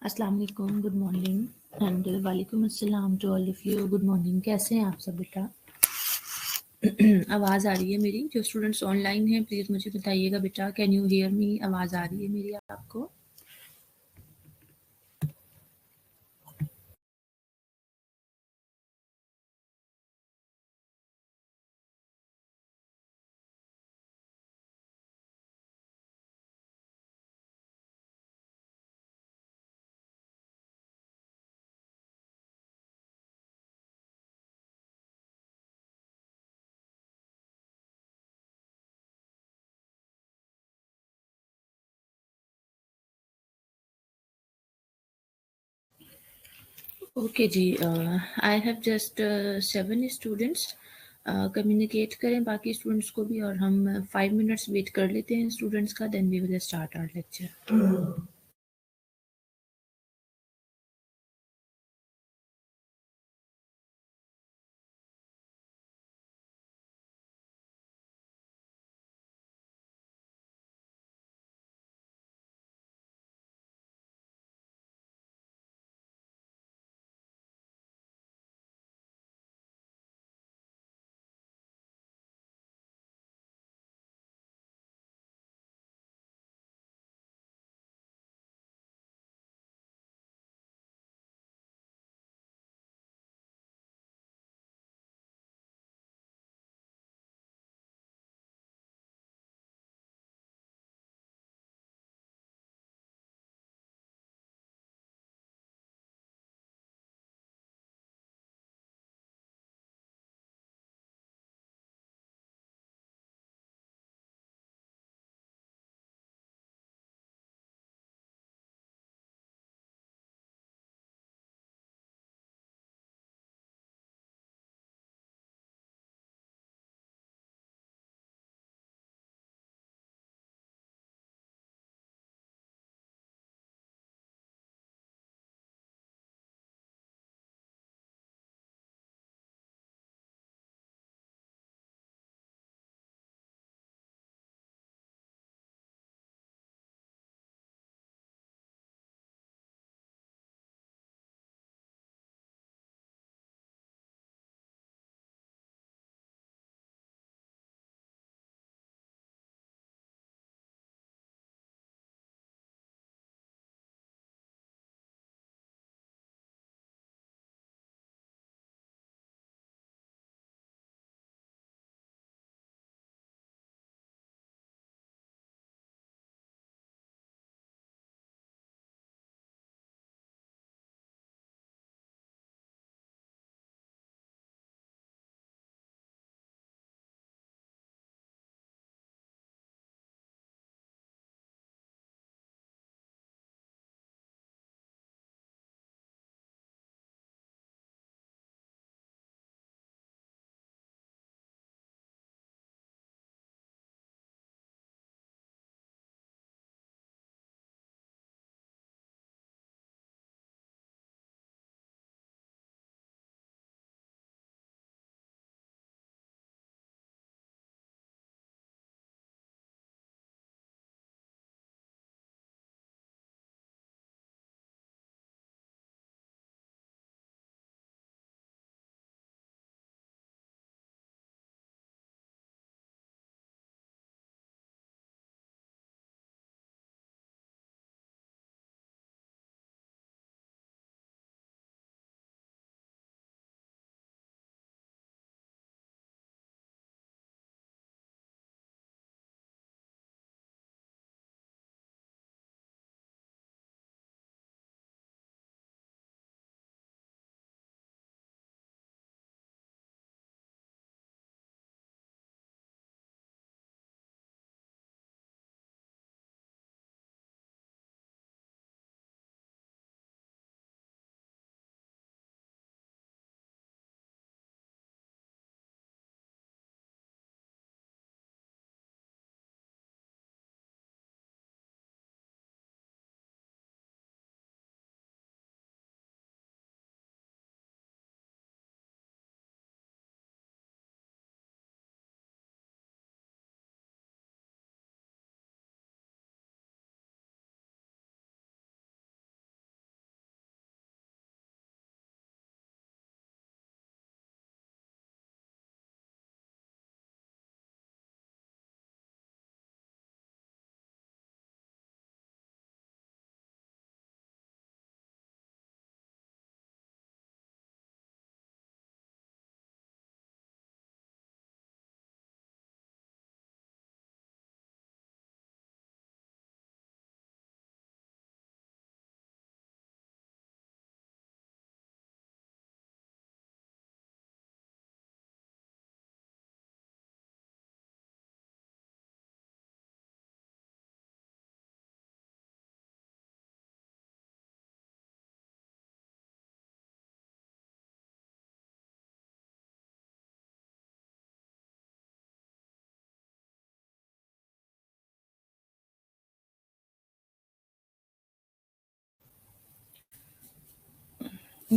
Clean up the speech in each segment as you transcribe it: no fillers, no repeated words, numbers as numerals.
अस्सलाम वालेकुम, good morning and वालेकुम अस्सलाम to all of you. Good morning, कैसे हैं आप सब बेटा? आवाज़ आ रही है मेरी? जो स्टूडेंट्स ऑनलाइन हैं प्लीज़ मुझे बताइएगा बेटा, कैन यू हियर मी? आवाज़ आ रही है मेरी आपको? ओके जी, I have just 7 students. Communicate करें बाकी स्टूडेंट्स को भी और हम 5 मिनट्स वेट कर लेते हैं स्टूडेंट्स का, then we will start our lecture.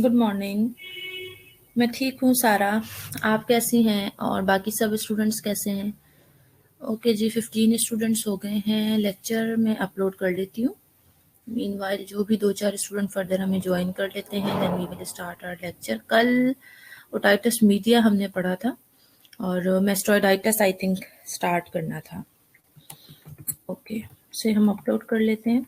Good morning. मैं ठीक हूँ सारा। आप कैसी हैं और बाकी सब स्टूडेंट्स कैसे हैं? ओके जी, 15 स्टूडेंट्स हो गए हैं। लेक्चर मैं अपलोड कर लेती हूँ। मीनवाइल जो भी 2-4 स्टूडेंट फर्दर हमें ज्वाइन कर लेते हैं, then we will start our lecture. कल ओटाइटिस मीडिया हमने पढ़ा था और मैस्टोइडाइटिस आई थिंक स्टार्ट करना था। ओके, से हम अपलोड कर लेते हैं।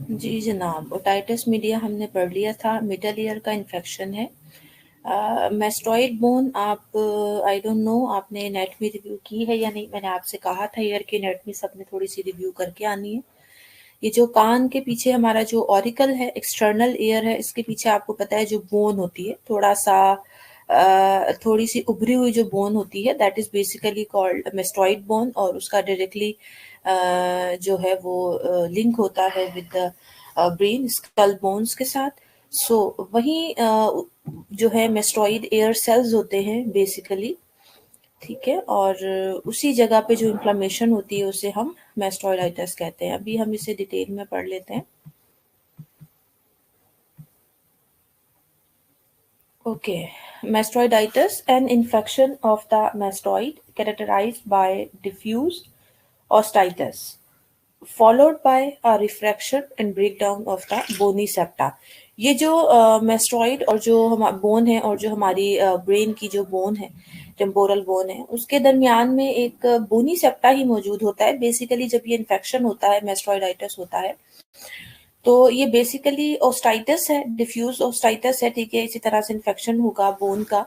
जी जनाब, ओटाइटिस मीडिया हमने पढ़ लिया था। मिडल ईयर का इन्फेक्शन है। मैस्टॉइड बोन, आप आई डोंट नो आपने नेट में रिव्यू की है या नहीं। मैंने आपसे कहा था ईयर के नेट में सबने थोड़ी सी रिव्यू करके आनी है। ये जो कान के पीछे हमारा जो ऑरिकल है, एक्सटर्नल ईयर है, इसके पीछे आपको पता है जो बोन होती है, थोड़ी सी उभरी हुई जो बोन होती है, that is basically called mastoid bone. और उसका डायरेक्टली जो है वो लिंक होता है with the brain skull bones के साथ। सो वही जो है मेस्टॉइड एयर सेल्स होते हैं बेसिकली, ठीक है। और उसी जगह पे जो इन्फ्लेमेशन होती है उसे हम मैस्टोइडाइटिस कहते हैं। अभी हम इसे डिटेल में पढ़ लेते हैं। Okay, mastoiditis, an infection of the mastoid characterized by diffuse osteitis followed by a refraction and breakdown of the bony septa. ये जो मेस्ट्रॉइड और जो हम बोन है और जो हमारी ब्रेन की जो बोन है, टेम्पोरल बोन है, उसके दरमियान में एक बोनी सेप्टा ही मौजूद होता है। बेसिकली जब ये इन्फेक्शन होता है, मेस्ट्रॉइडाइटिस होता है, तो ये बेसिकली ओस्टाइटिस है, डिफ्यूज ओस्टाइटिस है, ठीक है। इसी तरह से इन्फेक्शन होगा बोन का।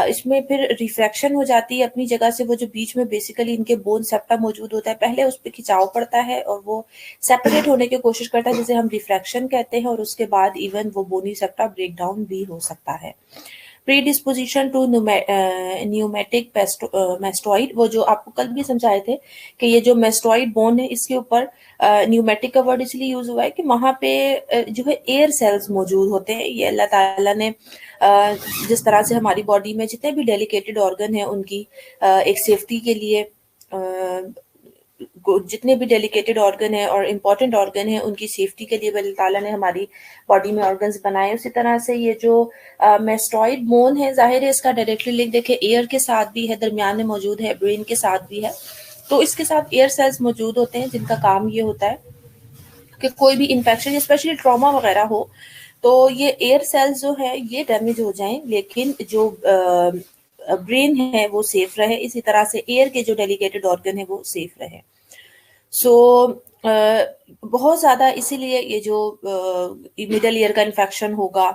इसमें फिर रिफ्रैक्शन हो जाती है अपनी जगह से। वो जो बीच में बेसिकली इनके बोन सेप्टा मौजूद होता है, पहले उस पर खिंचाव पड़ता है और वो सेपरेट होने की कोशिश करता है, जिसे हम रिफ्रैक्शन कहते हैं। और उसके बाद इवन वो बोनी सेप्टा ब्रेक डाउन भी हो सकता है। प्रीडिस्पोजिशन टू न्यूमेटिक मेस्टोइड, वो जो आपको कल भी समझाए थे कि ये जो मेस्टोइड बोन है, इसके ऊपर न्यूमेटिक का वर्ड इसलिए यूज हुआ है कि वहां पे जो है एयर सेल्स मौजूद होते हैं। ये अल्लाह ताला ने जिस तरह से हमारी बॉडी में जितने भी डेलिकेटेड ऑर्गन है उनकी एक सेफ्टी के लिए, जितने भी डेलिकेटेड ऑर्गन है और इम्पॉर्टेंट ऑर्गन है उनकी सेफ्टी के लिए अल्लाह ताला ने हमारी बॉडी में ऑर्गन्स बनाए। उसी तरह से ये जो मेस्टॉइड बोन है, जाहिर है इसका डायरेक्टली लिंक देखिए एयर के साथ भी है, दरमियान में मौजूद है, ब्रेन के साथ भी है। तो इसके साथ एयर सेल्स मौजूद होते हैं जिनका काम ये होता है कि कोई भी इन्फेक्शन, स्पेशली ट्रॉमा वगैरह हो, तो ये एयर सेल्स जो है ये डैमेज हो जाएं, लेकिन जो ब्रेन है वो सेफ रहे। इसी तरह से एयर के जो डेलिकेटेड ऑर्गन है वो सेफ रहे। सो बहुत ज़्यादा इसीलिए ये जो मिडल ईयर का इन्फेक्शन होगा,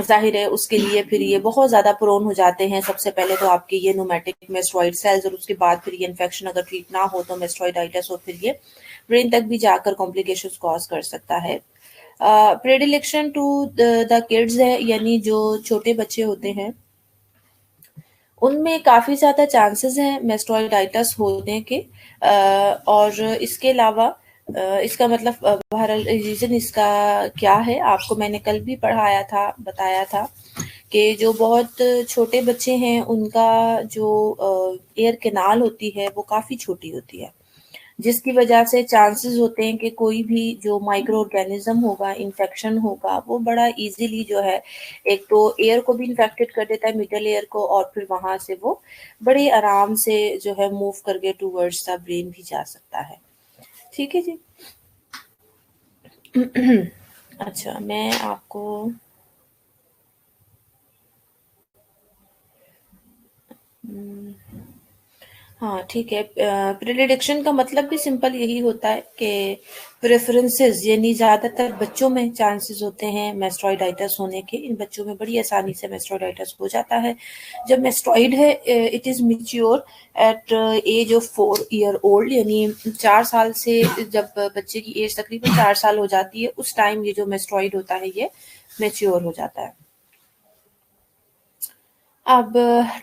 जाहिर है उसके लिए फिर ये बहुत ज़्यादा प्रोन हो जाते हैं। सबसे पहले तो आपके ये न्यूमेटिक मेस्टॉइड सेल्स, और उसके बाद फिर ये इन्फेक्शन अगर ट्रीट ना हो तो मेस्टॉइडाइटिस, और फिर ये ब्रेन तक भी जाकर कॉम्प्लिकेशंस कॉज कर सकता है। प्रेडिलेक्शन टू द किड्स है, यानी जो छोटे बच्चे होते हैं उनमें काफ़ी ज़्यादा चांसेस हैं मेस्टोइडाइटिस होने के। और इसके अलावा इसका मतलब बहरहाल रीज़न इसका क्या है, आपको मैंने कल भी पढ़ाया था, बताया था कि जो बहुत छोटे बच्चे हैं उनका जो एयर कैनाल होती है वो काफ़ी छोटी होती है, जिसकी वजह से चांसेस होते हैं कि कोई भी जो माइक्रो ऑर्गेनिज्म होगा, इन्फेक्शन होगा, वो बड़ा इजीली जो है एक तो एयर को भी इन्फेक्टेड कर देता है, मिडल एयर को, और फिर वहां से वो बड़े आराम से जो है मूव करके टूवर्ड्स द ब्रेन भी जा सकता है। ठीक है जी। अच्छा, मैं आपको हाँ, ठीक है। प्रेडिक्शन का मतलब भी सिंपल यही होता है कि प्रेफरेंसेस, यानी ज़्यादातर बच्चों में चांसेस होते हैं मेस्टोइडाइटिस होने के। इन बच्चों में बड़ी आसानी से मेस्टोइडाइटिस हो जाता है। जब मेस्टोइड है, it is mature at age of 4 year old, यानी 4 साल से जब बच्चे की एज तकरीबन 4 साल हो जाती है, उस टाइम ये जो मेस्टोइड होता है ये मैच्योर हो जाता है। अब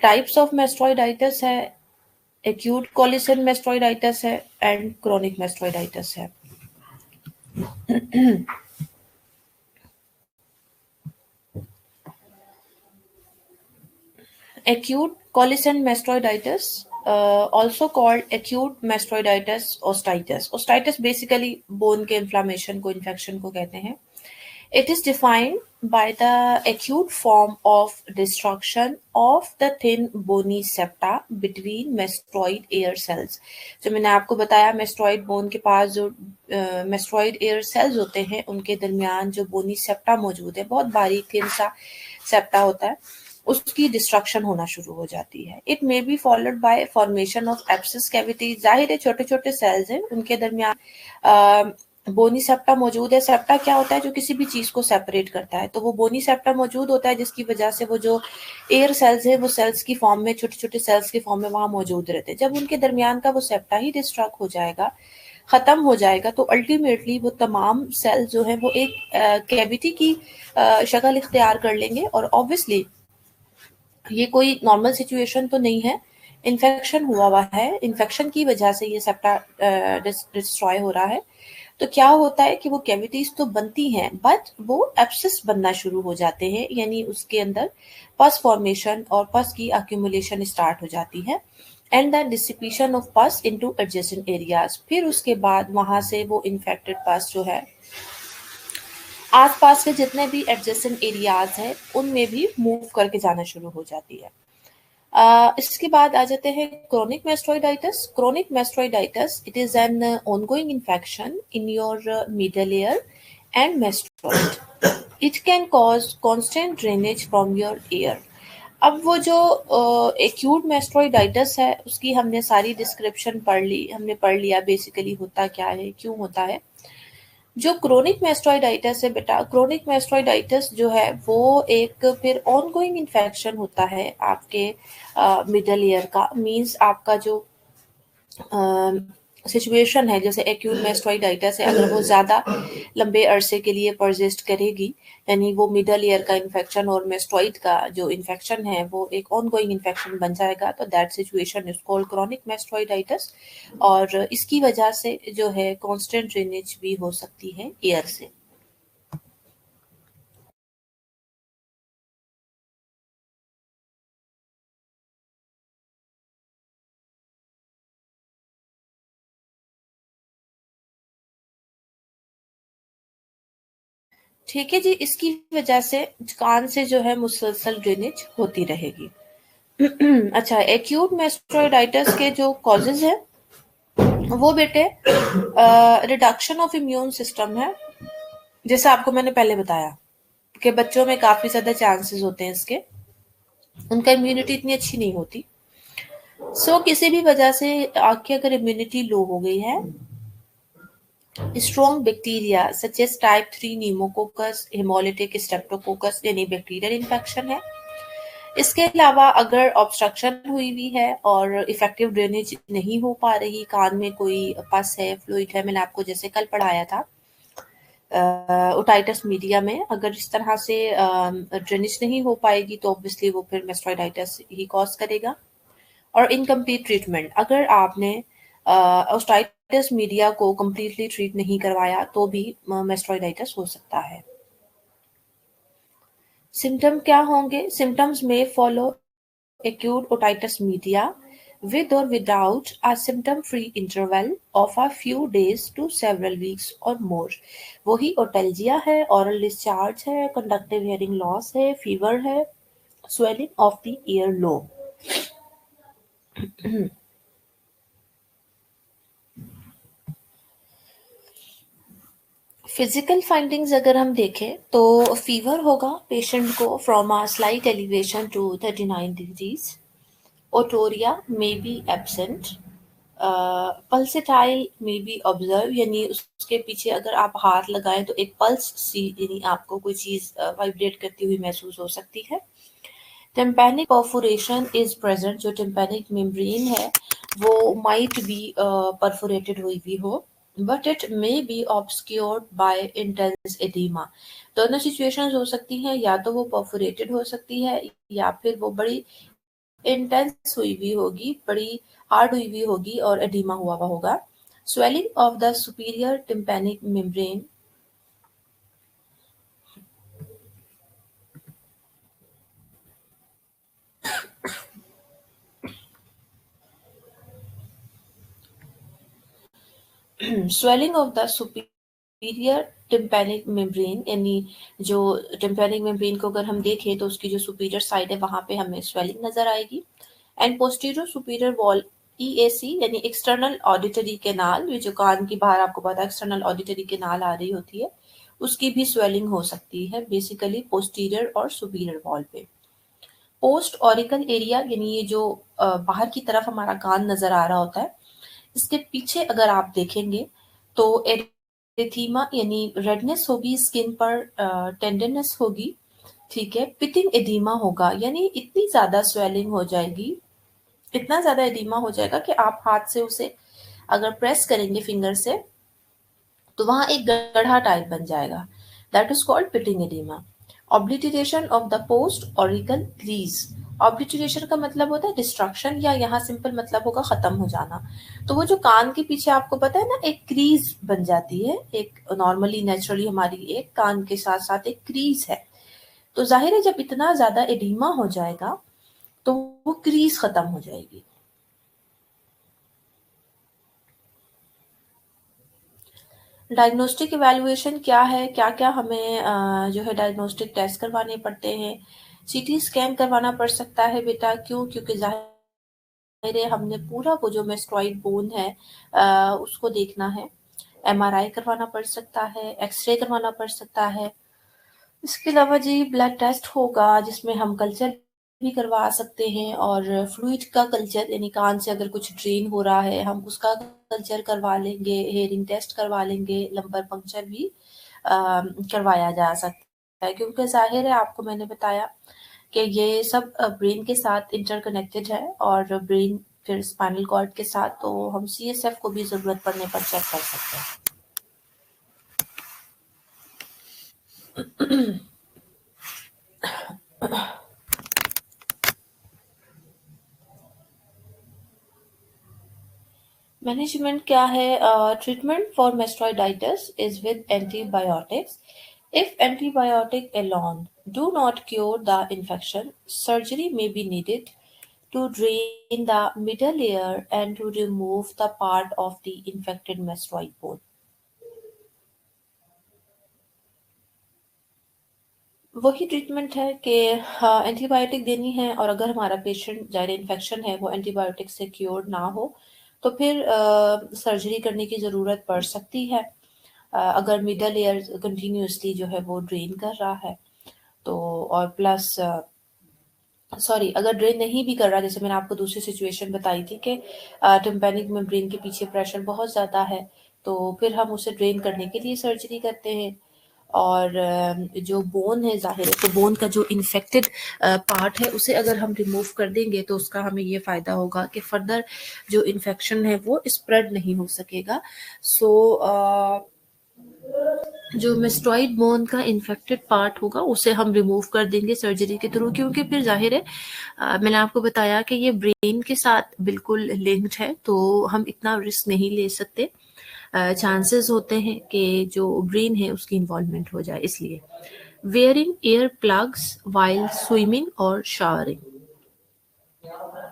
टाइप्स ऑफ मेस्टोइडाइटिस है, एक्यूट कोलिसेंट मेस्टोइडाइटिस है एंड क्रोनिक मेस्टोइडाइटिस है। Acute colisant mastoiditis, also called acute mastoiditis osteitis. Osteitis basically bone के inflammation को, infection को कहते हैं. It is defined by the acute form of destruction of the thin bony septa between mastoid air cells. जो मैंने आपको बताया, mastoid bone के पास जो mastoid air cells होते हैं, उनके दरमियान जो bony septa मौजूद है, बहुत बारीक thin सा septa होता है, उसकी डिस्ट्रक्शन होना शुरू हो जाती है। It may be followed by formation of abscess cavity. जाहिर है छोटे छोटे सेल्स हैं, उनके दरमियान बोनी सेप्टा मौजूद है। सेप्टा क्या होता है? जो किसी भी चीज को सेपरेट करता है, तो वो बोनी सेप्टा मौजूद होता है, जिसकी वजह से वो जो एयर सेल्स है वो सेल्स की फॉर्म में, छोटे छोटे सेल्स की फॉर्म में वहां मौजूद रहते हैं। जब उनके दरमियान का वो सेप्टा ही डिस्ट्रक्ट हो जाएगा, खत्म हो जाएगा, तो अल्टीमेटली वो तमाम सेल जो है वो एक कैविटी की शक्ल इख्तियार कर लेंगे। और ऑब्वियसली ये कोई नॉर्मल सिचुएशन तो नहीं है, इन्फेक्शन हुआ है, इन्फेक्शन की वजह से ये सेप्टा डिस्ट्रॉय हो रहा है। तो क्या होता है कि वो कैविटीज तो बनती हैं, बट वो एब्सिस बनना शुरू हो जाते हैं, यानी उसके अंदर पस फॉर्मेशन और पस की अक्यूमुलेशन स्टार्ट हो जाती है एंड द डिसिपेशन ऑफ पस इनटू एडजेसेंट एरियाज। फिर उसके बाद वहां से वो इन्फेक्टेड पस जो है आसपास के जितने भी एडजेसेंट एरियाज हैं उनमें भी मूव करके जाना शुरू हो जाती है। इसके बाद आ जाते हैं chronic mastoiditis. Chronic mastoiditis, it is an ongoing infection in your middle ear and mastoid. It can cause constant drainage from your ear. अब वो जो एक्यूट मेस्टोइडाइटिस है, उसकी हमने सारी डिस्क्रिप्शन पढ़ ली, हमने पढ़ लिया बेसिकली होता क्या है, क्यों होता है। जो क्रोनिक मेस्टोइडाइटिस है बेटा, क्रोनिक मेस्टोइडाइटिस जो है वो एक फिर ऑनगोइंग इन्फेक्शन होता है आपके मिडल ईयर का। मींस आपका जो सिचुएशन है, जैसे एक्यूट मेस्टोइडाइटिस है, अगर वो ज़्यादा लंबे अरसे के लिए परसिस्ट करेगी, यानी वो मिडल ईयर का इन्फेक्शन और मेस्टोइड का जो इन्फेक्शन है वो एक ऑनगोइंग इन्फेक्शन बन जाएगा, तो that situation is called chronic mastoiditis. और इसकी वजह से जो है कांस्टेंट ड्रेनेज भी हो सकती है एयर से। ठीक है जी, इसकी वजह से कान से जो है मुसलसल ड्रेनेज होती रहेगी। अच्छा, एक्यूट मेस्टोइडाइटिस के जो कॉजेज है वो बेटे रिडक्शन ऑफ इम्यून सिस्टम है। जैसा आपको मैंने पहले बताया कि बच्चों में काफी ज्यादा चांसेस होते हैं इसके, उनका इम्यूनिटी इतनी अच्छी नहीं होती। किसी भी वजह से आपकी अगर इम्यूनिटी लो हो गई है, strong bacteria such as type 3 pneumococcus, haemolytic streptococcus, यानी बैक्टीरियल इन्फेक्शन है। इसके अलावा अगर ऑब्स्ट्रक्शन हुई हुई है और इफेक्टिव ड्रेनेज नहीं हो पा रही, कान में कोई पस है, फ्लूइड है, मैंने आपको जैसे कल पढ़ाया था ओटाइटिस मीडिया में, अगर इस तरह से ड्रेनेज नहीं हो पाएगी तो ऑब्वियसली वो फिर मेस्टोइडाइटिस ही कॉज करेगा। और इनकम्प्लीट ट्रीटमेंट, अगर आपने ओस्टाइटिस मीडिया को कम्प्लीटली ट्रीट नहीं करवाया तो भी मेस्टोइडाइटिस हो सकता है। सिम्टम क्या होंगे? सिम्टम्स में follow acute otitis media with or without a symptom-free interval of a few days to several weeks or more। वही ओटल्जिया है, oral discharge है, conductive hearing loss है, fever है, swelling of the ear lobe। Physical findings अगर हम देखें तो fever होगा पेशेंट को from a slight elevation to 39 degrees. Otorrhoea may be absent, pulsatile may be observe, यानी उसके पीछे अगर आप हाथ लगाएं तो एक पल्स सी यानी आपको कोई चीज वाइब्रेट करती हुई महसूस हो सकती है। टिम्पैनिक परफोरेशन इज प्रेजेंट, जो टिम्पैनिक मेम्ब्रेन है वो माइट बी परफोरेटेड हुई भी हो, but it may be obscured by intense oedema. दोनों सिचुएशंस हो सकती हैं, या तो वो परफोरेटेड हो सकती है या फिर वो बड़ी इंटेंस हुई हुई होगी, बड़ी हार्ड हुई हुई होगी और एडिमा हुआ हुआ होगा। Swelling of the superior tympanic membrane, swelling of the superior tympanic membrane, यानी जो टिम्पैनिक मेम्ब्रेन को अगर हम देखें तो उसकी जो सुपीरियर साइड है वहां पे हमें स्वेलिंग नजर आएगी। And posterior superior wall EAC यानी एक्सटर्नल ऑडिटरी कैनाल, ये जो कान की बाहर आपको पता है एक्सटर्नल ऑडिटरी कैनाल आ रही होती है, उसकी भी स्वेलिंग हो सकती है बेसिकली पोस्टीरियर और सुपीरियर वॉल पे। पोस्ट ऑरिकल एरिया यानी ये जो बाहर की तरफ हमारा कान नजर आ रहा होता है, इसके पीछे अगर आप देखेंगे तो एरिथीमा यानी रेडनेस होगी स्किन पर, टेंडरनेस होगी, ठीक है, पिटिंग एडिमा होगा, यानी इतनी ज्यादा स्वेलिंग हो जाएगी, इतना ज्यादा एडिमा हो जाएगा कि आप हाथ से उसे अगर प्रेस करेंगे फिंगर से तो वहां एक गड्ढा टाइप बन जाएगा। That is called pitting oedema. Obliteration of the post auricle crease, obliteration का मतलब होता है डिस्ट्रक्शन, या यहाँ सिंपल मतलब होगा खत्म हो जाना। तो वो जो कान के पीछे आपको पता है ना एक क्रीज बन जाती है, एक नॉर्मली नेचुरली हमारी एक कान के साथ साथ एक क्रीज है, तो जाहिर है जब इतना ज्यादा एडिमा हो जाएगा तो वो क्रीज खत्म हो जाएगी। डायग्नोस्टिक इवैल्यूएशन क्या है, क्या क्या हमें जो है डायग्नोस्टिक टेस्ट करवाने पड़ते हैं। सीटी स्कैन करवाना पड़ सकता है बेटा, क्यों? क्योंकि जाहिर है हमने पूरा वो जो मेस्टोइड बोन है उसको देखना है। एमआरआई करवाना पड़ सकता है, एक्सरे करवाना पड़ सकता है। इसके अलावा जी ब्लड टेस्ट होगा जिसमें हम कल्चर भी करवा सकते हैं, और फ्लूइड का कल्चर यानी कान से अगर कुछ ड्रेन हो रहा है हम उसका कल्चर करवा लेंगे, हेयरिंग टेस्ट करवा लेंगे, लंबर पंक्चर भी करवाया जा सकता है, क्योंकि जाहिर है आपको मैंने बताया कि ये सब ब्रेन के साथ इंटरकनेक्टेड है, और ब्रेन फिर स्पाइनल कॉर्ड के साथ, तो हम सीएसएफ को भी जरूरत पड़ने पर चेक कर सकते हैं। मैनेजमेंट क्या है? Treatment for mastoiditis is with antibiotics. If antibiotic alone do not cure the infection, surgery may be needed to drain the middle layer and to remove the part of the infected mastoid bone. वही treatment है कि antibiotic देनी है, और अगर हमारा patient ज़्यादा infection है वो एंटीबायोटिक से क्योर ना हो तो फिर सर्जरी करने की ज़रूरत पड़ सकती है। अगर मिडल लेयर कंटिन्यूसली जो है वो ड्रेन कर रहा है तो, और प्लस सॉरी अगर ड्रेन नहीं भी कर रहा, जैसे मैंने आपको दूसरी सिचुएशन बताई थी कि टिम्पैनिक मेम्ब्रेन के पीछे प्रेशर बहुत ज़्यादा है, तो फिर हम उसे ड्रेन करने के लिए सर्जरी करते हैं। और जो बोन है जाहिर है, तो बोन का जो इन्फेक्टेड पार्ट है उसे अगर हम रिमूव कर देंगे तो उसका हमें ये फ़ायदा होगा कि फर्दर जो इन्फेक्शन है वो स्प्रेड नहीं हो सकेगा। सो जो मेस्टोइड बोन का इन्फेक्टेड पार्ट होगा उसे हम रिमूव कर देंगे सर्जरी के थ्रू, क्योंकि फिर जाहिर है मैंने आपको बताया कि ये ब्रेन के साथ बिल्कुल लिंक्ड है, तो हम इतना रिस्क नहीं ले सकते। चांसेस होते हैं कि जो ब्रेन है उसकी इन्वॉल्वमेंट हो जाए, इसलिए wearing ear plugs while swimming or showering,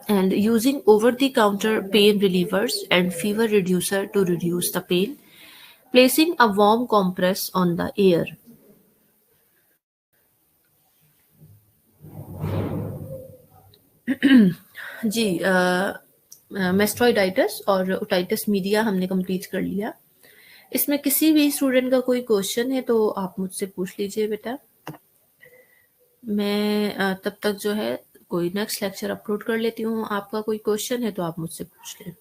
and using over the counter pain relievers and fever reducer to reduce the pain, placing a warm compress on the ear. जी मेस्ट्रोइडाइटिस और ओटाइटिस मीडिया हमने complete कर लिया। इसमें किसी भी student का कोई question है तो आप मुझसे पूछ लीजिए बेटा। मैं तब तक जो है कोई नेक्स्ट लेक्चर अपलोड कर लेती हूँ। आपका कोई क्वेश्चन है तो आप मुझसे पूछ लें।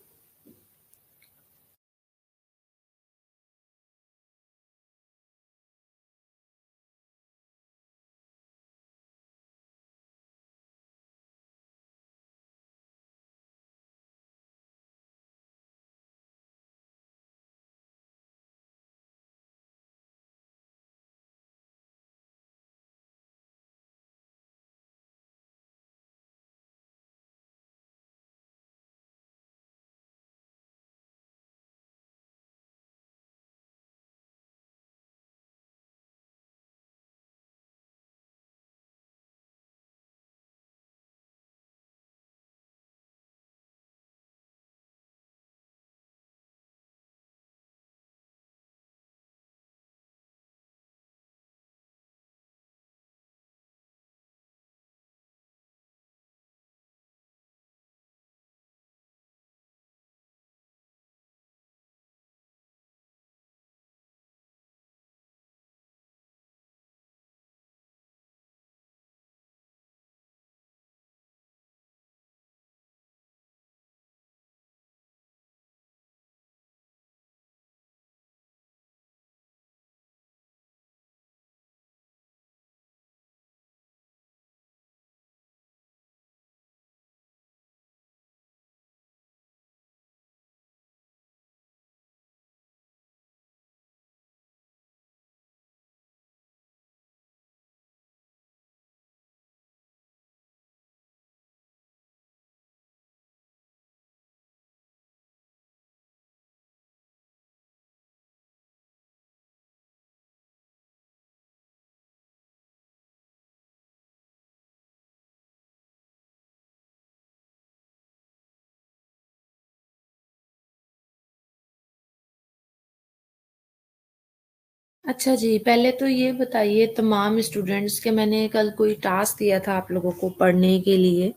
अच्छा जी, पहले तो ये बताइए तमाम स्टूडेंट्स के मैंने कल कोई टास्क दिया था आप लोगों को पढ़ने के लिए।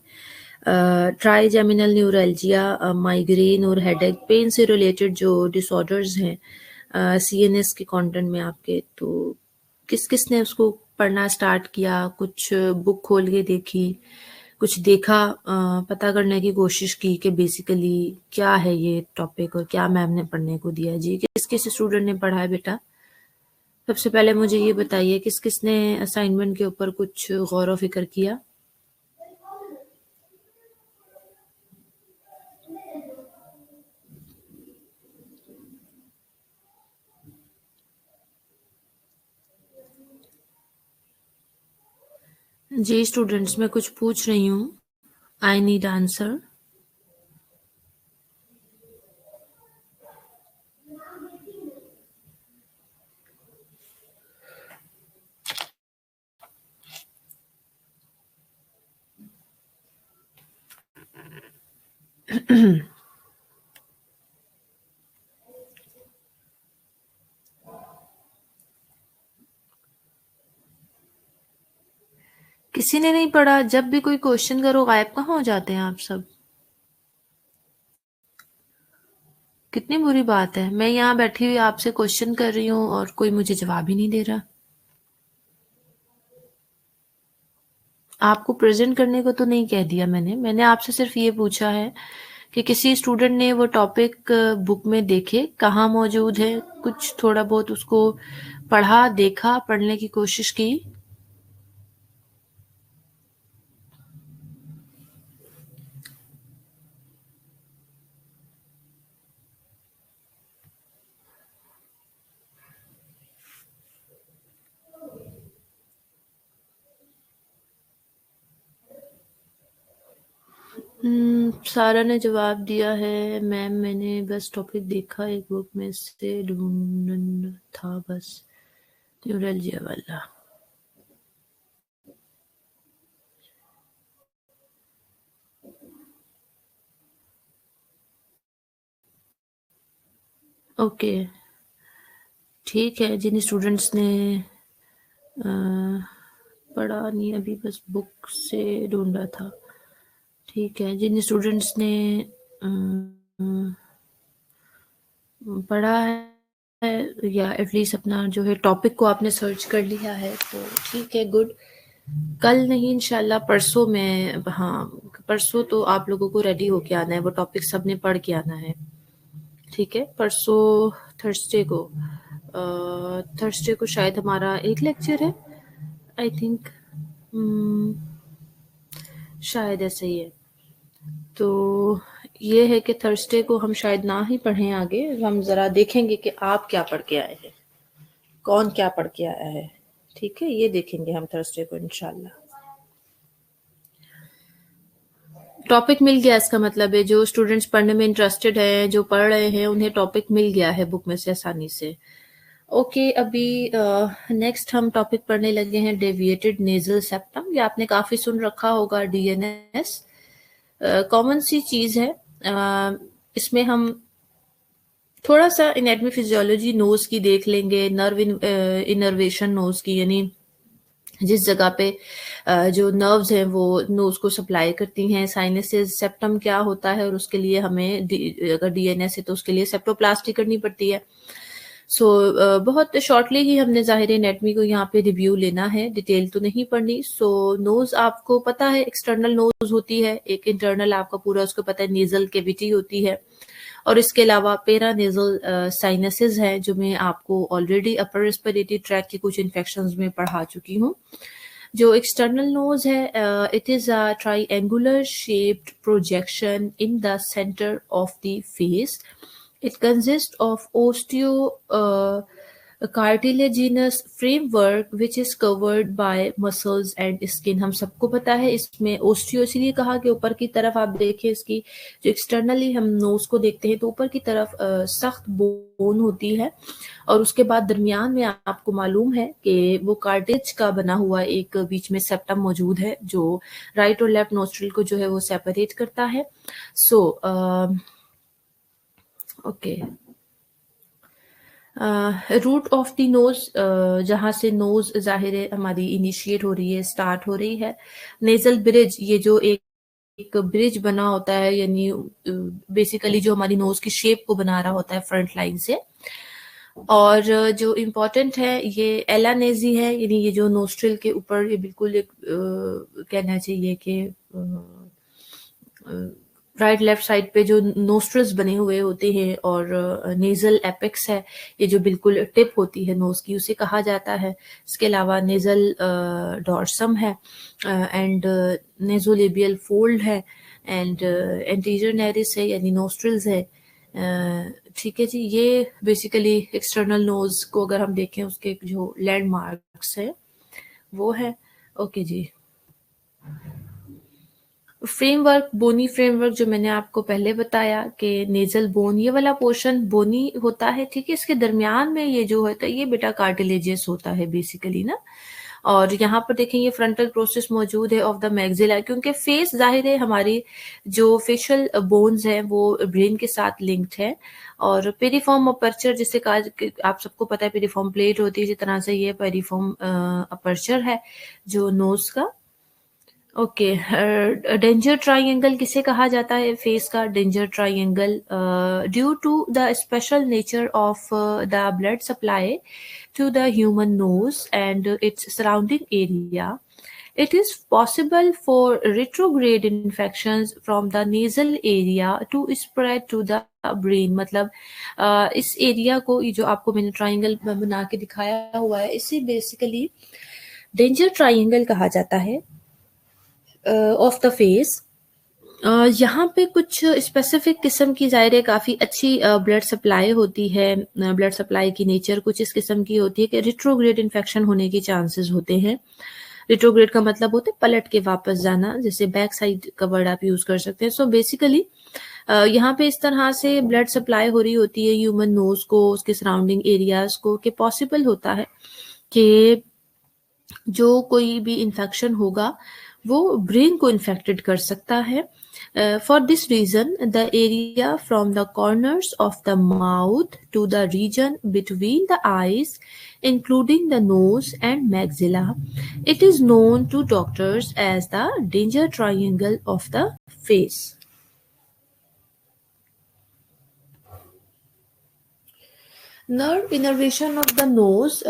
ट्राइजेमिनल न्यूरैल्जिया, माइग्रेन और हेडेक पेन से रिलेटेड जो डिसऑर्डर्स हैं सीएनएस के कंटेंट में आपके, तो किस किस ने उसको पढ़ना स्टार्ट किया? कुछ बुक खोल के देखी, कुछ देखा, पता करने की कोशिश की कि बेसिकली क्या है ये टॉपिक और क्या मैम ने पढ़ने को दिया है? जी, किस किस स्टूडेंट ने पढ़ा है बेटा? सबसे पहले मुझे ये बताइए किस किसने असाइनमेंट के ऊपर कुछ गौर व फिक्र किया? जी स्टूडेंट्स, मैं कुछ पूछ रही हूँ। I need answer. किसी ने नहीं पढ़ा? जब भी कोई क्वेश्चन करो गायब कहाँ हो जाते हैं आप सब? कितनी बुरी बात है, मैं यहाँ बैठी हुई आपसे क्वेश्चन कर रही हूँ और कोई मुझे जवाब ही नहीं दे रहा। आपको प्रेजेंट करने को तो नहीं कह दिया मैंने आपसे सिर्फ ये पूछा है कि किसी स्टूडेंट ने वो टॉपिक बुक में देखे कहाँ मौजूद है, कुछ थोड़ा बहुत उसको पढ़ा, देखा, पढ़ने की कोशिश की। सारा ने जवाब दिया है मैम, मैंने बस टॉपिक देखा, एक बुक में से ढूंढना था बस, न्यूरल्जिया वाला। ओके, ठीक है। जिन स्टूडेंट्स ने पढ़ा नहीं अभी, बस बुक से ढूंढा था, ठीक है। जिन स्टूडेंट्स ने पढ़ा है या एटलीस्ट अपना जो है टॉपिक को आपने सर्च कर लिया है, तो ठीक है, गुड। कल नहीं, इंशाल्लाह परसों में, हाँ परसों तो आप लोगों को रेडी होके आना है, वो टॉपिक सबने पढ़ के आना है, ठीक है। परसों थर्सडे को, थर्सडे को शायद हमारा एक लेक्चर है, आई थिंक, शायद ऐसे ही है। तो ये है कि थर्सडे को हम शायद ना ही पढ़ें आगे, हम ज़रा देखेंगे कि आप क्या पढ़ के आए हैं, कौन क्या पढ़ के आया है, ठीक है, ये देखेंगे हम थर्सडे को इंशाल्लाह। टॉपिक मिल गया, इसका मतलब है जो स्टूडेंट्स पढ़ने में इंटरेस्टेड है, जो पढ़ रहे हैं, उन्हें टॉपिक मिल गया है बुक में से आसानी से। ओके, अभी नेक्स्ट हम टॉपिक पढ़ने लगे हैं डेविएटेड नेजल सेप्टम। ये आपने काफ़ी सुन रखा होगा, डीएनएस कॉमन सी चीज़ है। इसमें हम थोड़ा सा एनाटॉमी फिजियोलॉजी नोज की देख लेंगे, नर्व इनर्वेशन नोज की, यानी जिस जगह पे जो नर्व्स हैं वो नोज को सप्लाई करती हैं। साइनसेस, सेप्टम क्या होता है, और उसके लिए हमें अगर डीएनएस है तो उसके लिए सेप्टोप्लास्टी करनी पड़ती है। सो बहुत शॉर्टली ही हमने ज़ाहिर एनेटमी को यहाँ पे रिव्यू लेना है, डिटेल तो नहीं पढ़नी। सो नोज आपको पता है, एक्सटर्नल नोज होती है, एक इंटरनल आपका पूरा उसको पता है नेजल कैविटी होती है, और इसके अलावा पेरा नेजल साइनसेस हैं, जो मैं आपको ऑलरेडी अपर रेस्पिरेटरी ट्रैक के कुछ इन्फेक्शंस में पढ़ा चुकी हूँ। जो एक्सटर्नल नोज है, it is a triangular shaped projection in the centre of the face. It consists of cartilaginous framework which is covered by muscles and skin. हम सबको पता है, इसमें ओस्टियो इसलिए कहा कि ऊपर की तरफ आप देखें, इसकी जो एक्सटर्नली हम नोज को देखते हैं तो ऊपर की तरफ सख्त बोन होती है, और उसके बाद दरमियान में आपको मालूम है कि वो कार्टिलेज का बना हुआ एक बीच में सेप्टम मौजूद है, जो राइट और लेफ्ट नोस्ट्रिल को जो है वो सेपरेट करता है। So okay, root of the nose, जहाँ से नोज जाहिर है हमारी इनिशिएट हो रही है, स्टार्ट हो रही है। नेजल ब्रिज, ये जो एक ब्रिज बना होता है, यानी बेसिकली जो हमारी नोज की शेप को बना रहा होता है फ्रंट लाइन से। और जो इम्पोर्टेंट है ये एलानेजी है, यानी ये जो नोस्ट्रिल के ऊपर ये बिल्कुल एक कहना चाहिए कि राइट लेफ्ट साइड पे जो नोस्ट्रल्स बने हुए होते हैं, और नेजल एपेक्स है, ये जो बिल्कुल टिप होती है नोज की, उसे कहा जाता है। इसके अलावा नेजल डॉर्सम है, एंड नेजोलेबियल फोल्ड है, एंड एंटीरियर नेरिस है, यानी नोस्ट्रल्स है। ठीक है जी, ये बेसिकली एक्सटर्नल नोज को अगर हम देखें उसके जो लैंडमार्क्स है वो है। ओके जी, फ्रेमवर्क, बोनी फ्रेमवर्क, जो मैंने आपको पहले बताया कि नेजल बोन, ये वाला पोर्शन बोनी होता है, ठीक है। इसके दरमियान में ये जो होता है ये बेटा कार्टिलेजियस होता है बेसिकली ना। और यहाँ पर देखें ये फ्रंटल प्रोसेस मौजूद है ऑफ द मैग्जिला, क्योंकि फेस जाहिर है हमारी जो फेशियल बोन्स हैं वो ब्रेन के साथ लिंक्ड है। और पेरिफॉर्म अपर्चर, जिसे कहा, आप सबको पता है पेरिफॉर्म प्लेट होती है, जिस तरह से ये पेरिफॉर्म अपर्चर है जो नोज का। ओके, डेंजर ट्राइंगल किसे कहा जाता है फेस का? Danger triangle, due to the special nature of the blood supply to the human nose and its surrounding area, it is possible for retrograde infections from the nasal area to spread to the brain. मतलब इस area को, ये जो आपको मैंने triangle बना के दिखाया हुआ है, इसे बेसिकली डेंजर ट्राइंगल कहा जाता है ऑफ द फेस। यहाँ पे कुछ स्पेसिफिक किस्म की ज़ाहिर है काफ़ी अच्छी ब्लड सप्लाई होती है। ब्लड सप्लाई की नेचर कुछ इस किस्म की होती है कि रिट्रोग्रेड इन्फेक्शन होने के चांसेस होते हैं। रिट्रोग्रेड का मतलब होता है पलट के वापस जाना, जैसे बैक साइड का वर्ड आप यूज़ कर सकते हैं। सो बेसिकली यहाँ पे इस तरह से ब्लड सप्लाई हो रही होती है ह्यूमन नोज को, उसके सराउंडिंग एरियाज को, कि पॉसिबल होता है कि जो कोई भी इन्फेक्शन होगा वो ब्रेन को इन्फेक्टेड कर सकता है। For this reason the area from the corners of the mouth to the region between the eyes including the nose and maxilla, it is known to doctors as the danger triangle of the face. Nerve innervation of the nose,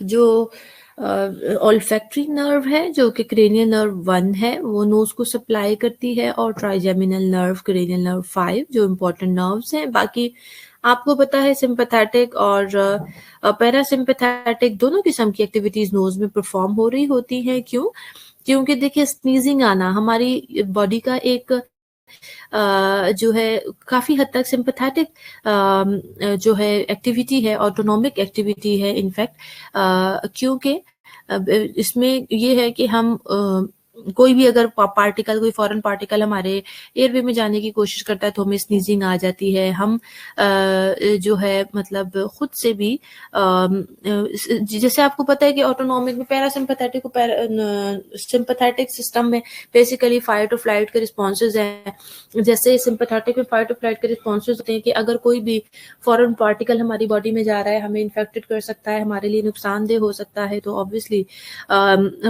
जो olfactory nerve है जो कि cranial nerve 1 है, वो knows को supply करती है, और ट्राइजेमिनल नर्व, क्रेनियल नर्व 5 जो इम्पोर्टेंट नर्व्स हैं। बाकी आपको पता है सिंपैथेटिक और पैरासिम्पैथेटिक दोनों किस्म की एक्टिविटीज नोज में परफॉर्म हो रही होती हैं। क्यों? क्योंकि देखिए स्नीजिंग आना हमारी बॉडी का एक जो है काफ़ी हद तक सिंपैथेटिक जो है एक्टिविटी है, ऑटोनॉमिक एक्टिविटी है इनफैक्ट, क्योंकि इसमें ये है कि हम कोई भी अगर पार्टिकल, कोई फॉरेन पार्टिकल हमारे एयरवे में जाने की कोशिश करता है तो हमें स्नीजिंग आ जाती है। हम जो है मतलब खुद से भी जैसे आपको पता है कि ऑटोनॉमिक में पैरासिम्पैथेटिक को सिंपैथेटिक सिस्टम में बेसिकली फाइट और फ्लाइट के रिस्पॉन्सेज हैं। जैसे सिंपैथेटिक में फाइट और फ्लाइट के रिस्पॉन्सेज होते हैं कि अगर कोई भी फॉरेन पार्टिकल हमारी बॉडी में जा रहा है, हमें इन्फेक्टेड कर सकता है, हमारे लिए नुकसानदेह हो सकता है, तो ऑब्वियसली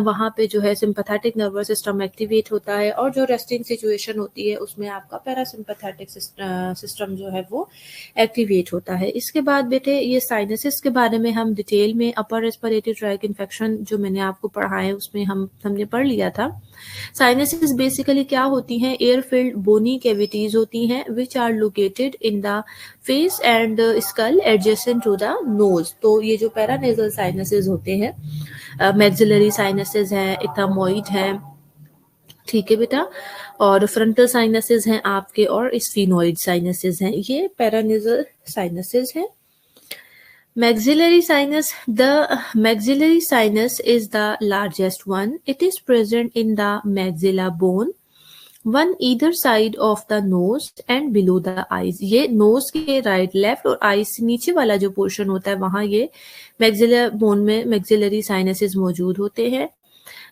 वहाँ पे जो है सिंपैथेटिक नर्वस सिस्टम एक्टिवेट होता है, और जो रेस्टिंग सिचुएशन होती है उसमें आपका पैरासिम्पैथेटिक सिस्टम जो है वो एक्टिवेट होता है। इसके बाद बेटे ये साइनसिस के बारे में हम डिटेल में अपर रेस्पिरेटरी ट्रैक इन्फेक्शन जो मैंने आपको पढ़ाया है उसमें हमने पढ़ लिया था। साइनसिस बेसिकली क्या होती हैं? एयर फिल्ड बोनी कैविटीज होती हैं which are located in the face and skull adjacent to the nose. तो ये जो पैरानेजल साइनसेस होते हैं, मैक्सिलरी साइनसेस हैं, इथामोइड हैं, ठीक है बेटा, और फ्रंटल साइनसेस हैं आपके, और स्फीनोइड साइनसेस हैं, ये पैरानेजल साइनसेस हैं। Maxillary sinus. The maxillary sinus is the largest one. It is present in the maxilla bone, one either side of the nose and below the eyes. ये nose के right, left और eyes से नीचे वाला जो portion होता है वहाँ ये maxilla bone में maxillary sinuses मौजूद होते हैं.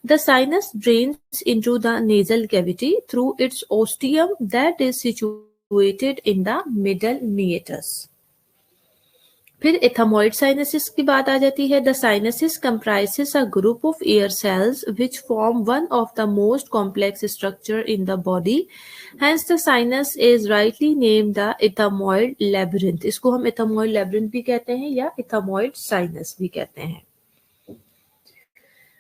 The sinus drains into the nasal cavity through its ostium that is situated in the middle meatus. फिर एथामॉइड साइनसिस की बात आ जाती है। The sinuses comprises a group of air cells which form one of the most complex structure in the body, hence the sinus is rightly named the ethmoid labyrinth. इसको हम एथामॉइड labyrinth भी कहते हैं या एथामॉइड साइनस भी कहते हैं।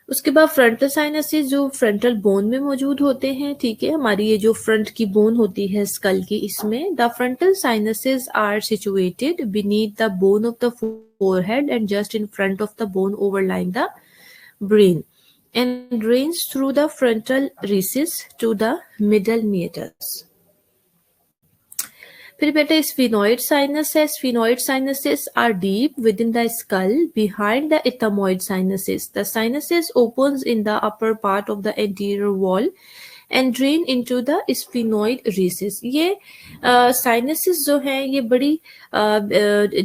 उसके बाद फ्रंटल साइनसेस जो फ्रंटल बोन में मौजूद होते हैं, ठीक है, हमारी ये जो फ्रंट की बोन होती है स्कल की, इसमें the frontal sinuses are situated beneath the bone of the forehead and just in front of the bone overlying the brain and drains through the frontal recess to the middle meatus. फिर बेटा sphenoid sinus है। Sphenoid sinuses are deep within the skull behind the ethmoid sinuses. The sinuses opens in the upper part of the anterior wall and drain into the sphenoid recess. ये sinuses जो है ये बड़ी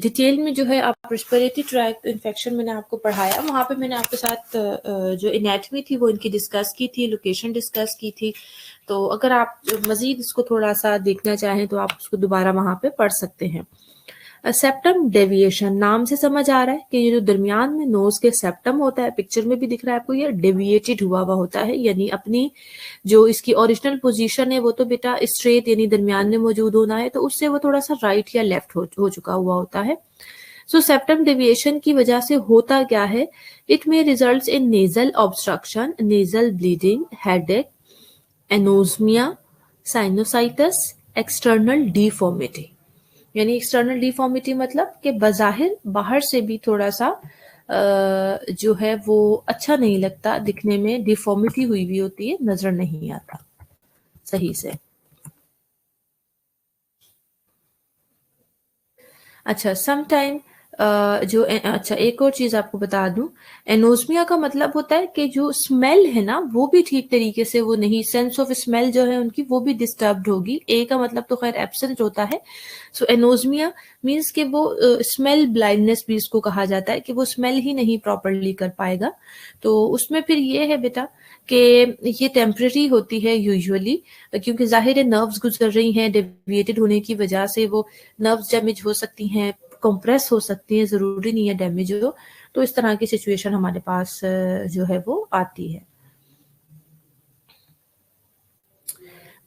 detail में जो है आप respiratory tract infection मैंने आपको पढ़ाया, वहाँ पे मैंने आपके साथ जो एनाटमी थी वो इनकी डिस्कस की थी, लोकेशन डिस्कस की थी। तो अगर आप मजीद इसको थोड़ा सा देखना चाहें तो आप उसको दोबारा वहाँ पे पढ़ सकते हैं। सेप्टम डेविएशन, नाम से समझ आ रहा है कि ये जो दरमियान में नोज के सेप्टम होता है, पिक्चर में भी दिख रहा है आपको, ये डेविएटेड हुआ होता है, यानी अपनी जो इसकी ओरिजिनल पोजीशन है वो तो बेटा स्ट्रेट यानी दरमियान में मौजूद होना है, तो उससे वो थोड़ा सा राइट या लेफ्ट हो चुका हुआ होता है। सो सेप्टम डेविएशन की वजह से होता क्या है? It may result in nasal obstruction, nasal bleeding, headache, anosmia, sinusitis, external deformity. यानी एक्सटर्नल डिफॉर्मिटी मतलब कि बज़ाहिर बाहर से भी थोड़ा सा जो है वो अच्छा नहीं लगता दिखने में, डिफॉर्मिटी हुई भी होती है, नजर नहीं आता सही से। अच्छा, समटाइम अच्छा एक और चीज आपको बता दूं, एनोस्मिया का मतलब होता है कि जो स्मेल है ना वो भी ठीक तरीके से वो नहीं, सेंस ऑफ स्मेल जो है उनकी वो भी डिस्टर्ब्ड होगी। ए का मतलब तो खैर एब्सेंट होता है। सो एनोस्मिया मीन्स कि वो स्मेल ब्लाइंडनेस भी इसको कहा जाता है कि वो स्मेल ही नहीं प्रॉपरली कर पाएगा। तो उसमें फिर ये है बेटा कि ये टेम्परेरी होती है यूजुअली, क्योंकि जाहिर है नर्व्स गुजर रही हैं, डेविएटेड होने की वजह से वो नर्व्स डैमेज हो सकती हैं, कंप्रेस हो सकती है, जरूरी नहीं है डैमेज हो। तो इस तरह की सिचुएशन हमारे पास जो है वो आती है।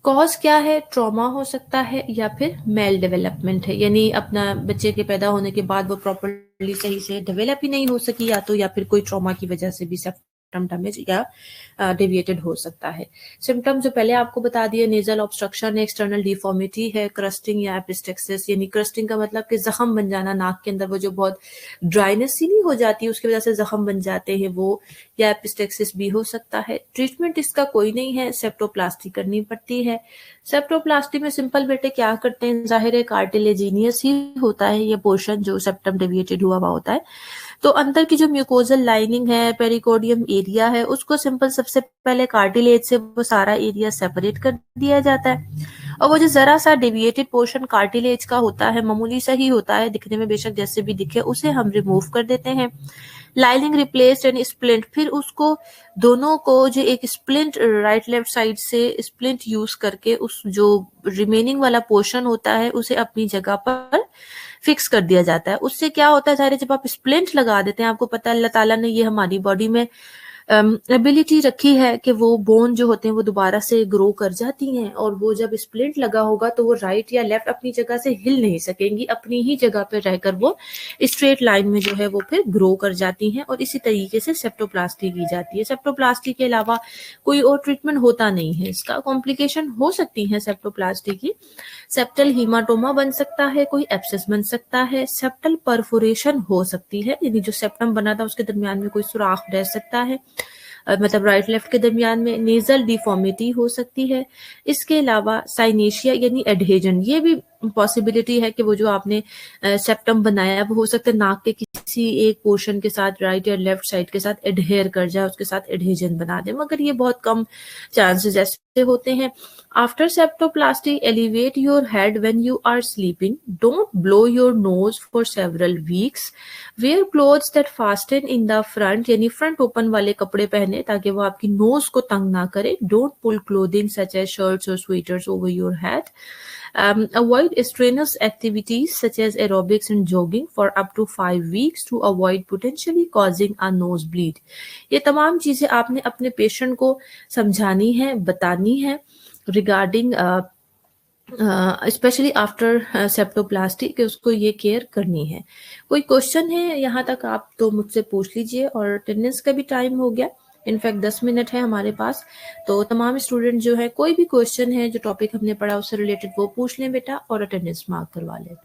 कॉज क्या है? ट्रॉमा हो सकता है या फिर मेल डेवलपमेंट है, यानी अपना बच्चे के पैदा होने के बाद वो प्रॉपरली सही से डेवलप ही नहीं हो सकी, या फिर कोई ट्रॉमा की वजह से भी सेप्टम डैमेज या डेविएटेड हो सकता है। सिम्टम जो पहले आपको बता दिए, नेजल ऑब्स्ट्रक्शन है, एक्सटर्नल डिफॉर्मिटी है, क्रस्टिंग या एपिस्टेक्सिस, यानी क्रस्टिंग का मतलब कि जख्म बन जाना नाक के अंदर, वो जो बहुत ड्राइनेस सी नहीं हो जाती उसकी वजह से जख्म बन जाते हैं वो, या एपिस्टेक्सिस भी हो सकता है। ट्रीटमेंट इसका कोई नहीं है, सेप्टोप्लास्टी करनी पड़ती है। सेप्टोप्लास्टी में सिंपल बेटे क्या करते हैं, जाहिर है कार्टिलेजिनियस ही होता है ये पोर्शन जो सेप्टम डेविएटेड हुआ होता है। तो अंदर की जो म्यूकोजल लाइनिंग है, पेरिकोडियम एरिया है, उसको सिंपल सबसे पहले कार्टिलेज से वो सारा एरिया सेपरेट कर दिया जाता है, और वो जो जरा सा डेविएटेड पोर्शन कार्टिलेज का होता है, मामूली सा ही होता है दिखने में, बेशक जैसे भी दिखे, उसे हम रिमूव कर देते हैं। लाइनिंग रिप्लेस्ड एंड स्प्लिंट, फिर उसको दोनों को जो एक स्प्लिंट राइट लेफ्ट साइड से स्प्लिंट यूज करके उस जो रिमेनिंग वाला पोर्शन होता है उसे अपनी जगह पर फिक्स कर दिया जाता है। उससे क्या होता है, सारे जब आप स्प्लिंट लगा देते हैं, आपको पता है अल्लाह ताला ने ये हमारी बॉडी में एबिलिटी रखी है कि वो बोन जो होते हैं वो दोबारा से ग्रो कर जाती हैं, और वो जब स्प्लिंट लगा होगा तो वो राइट या लेफ्ट अपनी जगह से हिल नहीं सकेंगी, अपनी ही जगह पर रहकर वो स्ट्रेट लाइन में जो है वो फिर ग्रो कर जाती हैं, और इसी तरीके से सेप्टोप्लास्टी की जाती है। सेप्टोप्लास्टी के अलावा कोई और ट्रीटमेंट होता नहीं है, इसका कॉम्प्लिकेशन हो सकती है सेप्टोप्लास्टी की। सेप्टल हीमाटोमा बन सकता है, कोई एब्सेस बन सकता है, सेप्टल परफोरेशन हो सकती है, यानी जो सेप्टम बना था उसके दरमियान में कोई सुराख रह सकता है, मतलब राइट लेफ्ट के दरमियान में। नेजल डिफॉर्मिटी हो सकती है। इसके अलावा साइनेशिया यानी एडहेजन, ये भी पॉसिबिलिटी है कि वो जो आपने सेप्टम बनाया वो हो सकता है नाक के किसी एक पोर्शन के साथ, राइट या लेफ्ट साइड के साथ एडहेयर कर जाए, उसके साथ एडहेजन बना दे, मगर ये बहुत कम चांसेस ऐसे होते हैं। After septoplasty, elevate your head when you are sleeping, don't blow your nose for several weeks, wear clothes that fasten in the front, यानी फ्रंट ओपन वाले कपड़े पहने ताकि वो आपकी नोज को तंग ना करे। Don't pull clothing such as shirts और sweaters over your head. Avoid strenuous activities such as aerobics and jogging for up to 5 weeks to avoid potentially causing a nosebleed. ये तमाम चीजें आपने अपने पेशेंट को समझानी है, बतानी है रिगार्डिंग स्पेशली आफ्टर सेप्टोप्लास्टी, कि उसको ये केयर करनी है। कोई क्वेश्चन है यहाँ तक आप तो मुझसे पूछ लीजिए, और अटेंडेंस का भी टाइम हो गया, इनफैक्ट 10 मिनट है हमारे पास, तो तमाम स्टूडेंट जो है कोई भी क्वेश्चन है जो टॉपिक हमने पढ़ा उससे रिलेटेड वो पूछ लें बेटा, और अटेंडेंस मार्क करवा लें।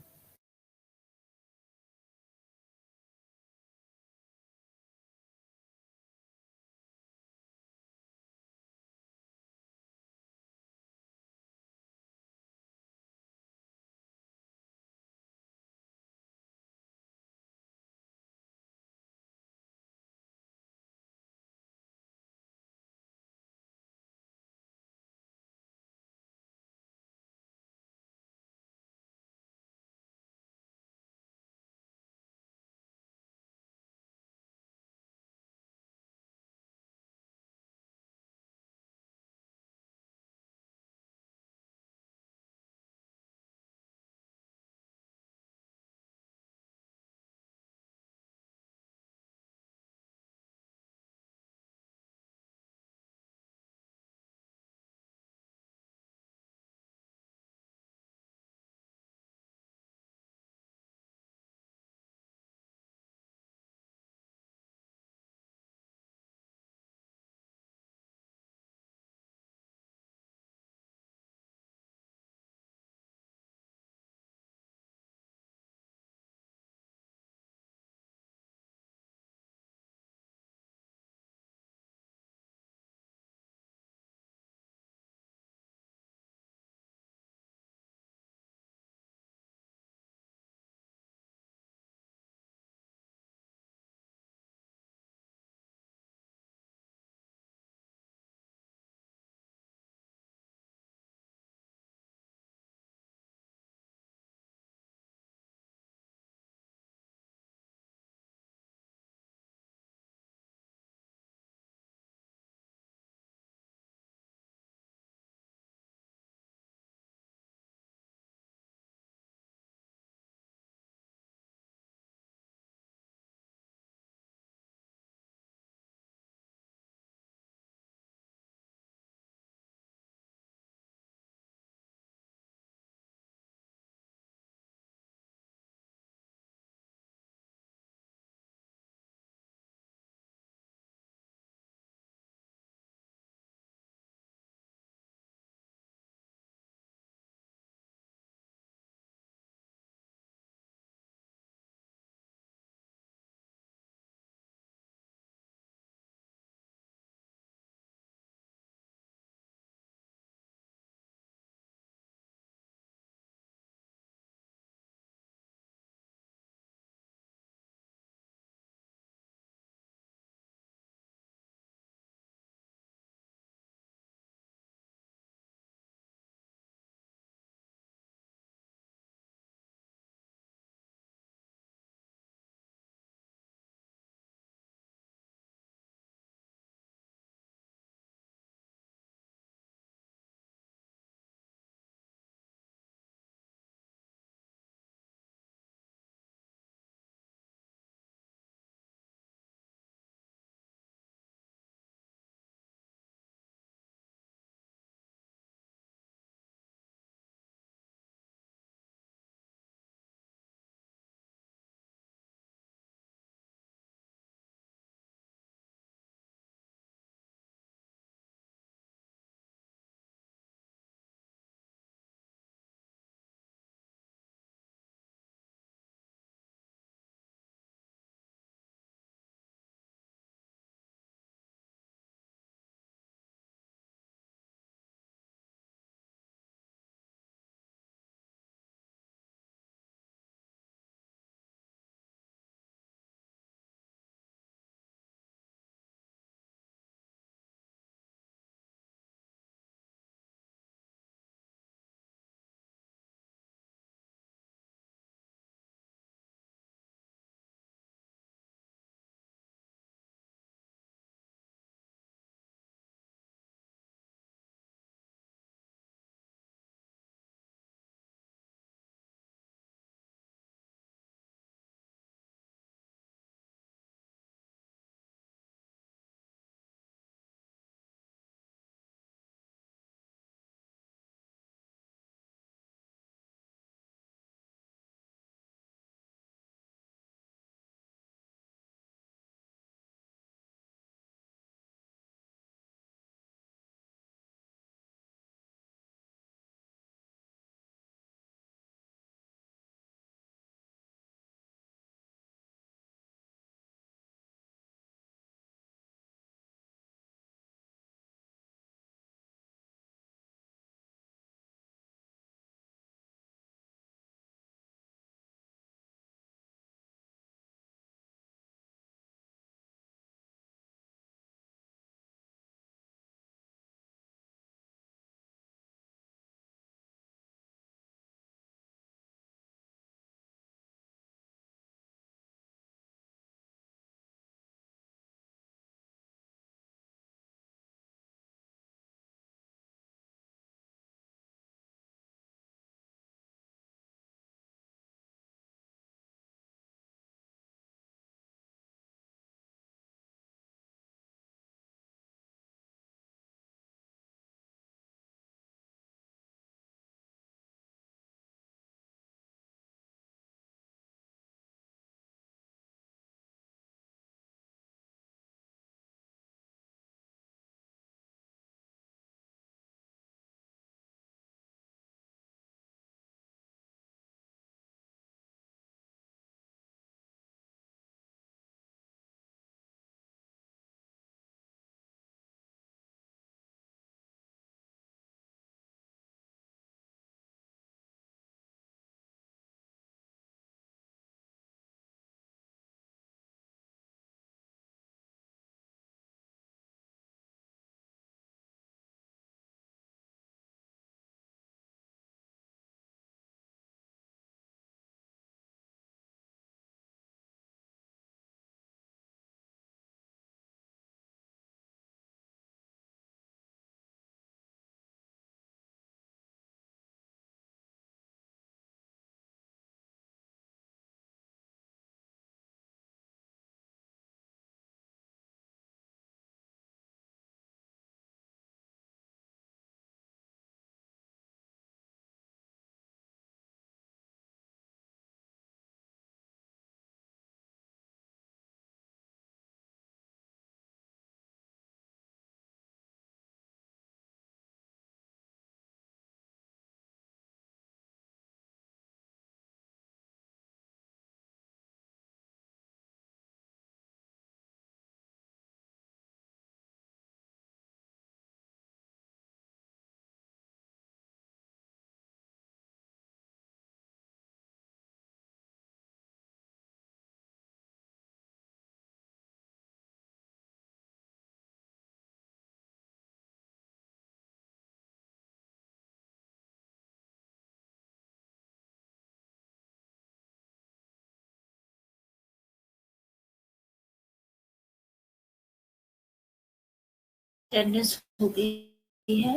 अटेंडेंस हो गई है।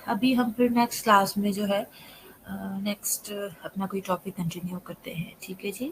अभी हम फिर नेक्स्ट क्लास में जो है नेक्स्ट अपना कोई टॉपिक कंटिन्यू करते हैं। ठीक है जी।